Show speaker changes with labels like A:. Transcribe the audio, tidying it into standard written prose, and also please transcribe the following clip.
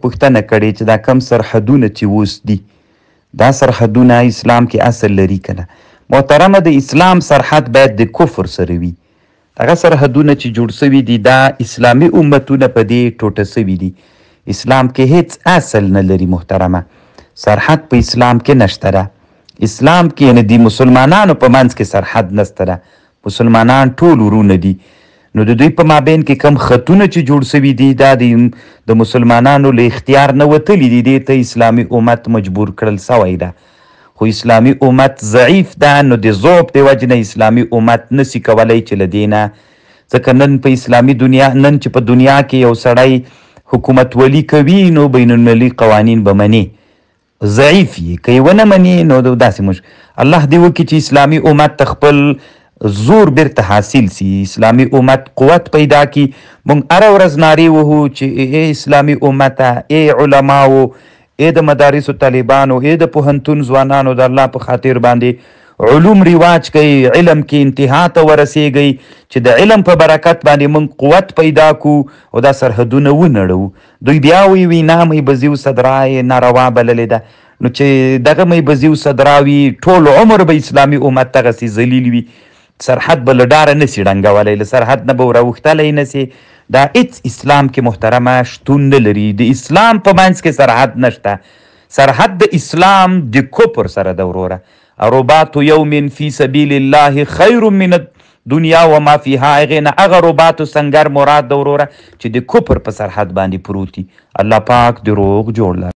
A: پوښتنه کړې چې دا کم سرحدونه چې اوس دي دا سرحدونه اسلام کې اصل لري که نه؟ محترمه، د اسلام سرحد باید د کفر سره وي. هغه سرحدونه چې جوړ سوي دي دا اسلامي امتونه په دې ټوټه سوي دي. اسلام کې هیڅ اصل نه لري محترمه. سرحد په اسلام کې نشته ده. اسلام کې یعنې د مسلمانانو په منځ کې سرحد نشته ده. مسلمانان ټول ورونه دي. نو د دوی په مابین کې کم خطونه چې جوړ سوي دي دا د مسلمانانو له اختیار نه وتلي دي. دې ته اسلامي امت مجبور کړل سوی ده. خو اسلامي امت ضعیف ده، نو د ضعف د وجې نه اسلامي امت نسي کولی چې له دې نه، ځکه نن په اسلامي دنیا، نن چې په دنیا کې یو سړی حکومتولي کوي نو بین المللي قوانین به مني. ضعیف یې که یې ونه مني نو داسې الله دې وکړي چې اسلامي امت خپل زور بیرته حاصل سي، اسلامي امت قوت پیدا کی. مونږ هره ورځ نارې وهو چې ای اسلامي امته، ای علماو، ای د مدارسو طالبانو، ای د پوهنتون ځوانانو، د الله په خاطر باندې علوم رواج کوي، علم کې انتها ته ورسیږئ چې د علم په برکت باندې مونږ قوت پیدا کو او دا سرحدونه ونړو. دوی بیا وی نه مې بزیو صدرای ناروا بللې ده. نو چې دغه مې بزیو صدراوي ټول عمر به اسلامي امت دغسې ذلیل وي. سرحد به له ډاره نسي ډنګولی، له سرحد نه به راوښتلی نسي. دا هېڅ اسلام کې محترمه شتون نه لري. د اسلام په منځ کې سرحد نشته. سرحد د اسلام د کفر سره ده وروره. رباط یوم فی سبیل الله خیر من الدنیا وما فیها. هغې نه هغه رباط سنګر مراد ده وروره چې د کفر په سرحد باندې پروت دي. الله پاک دروغ جوړ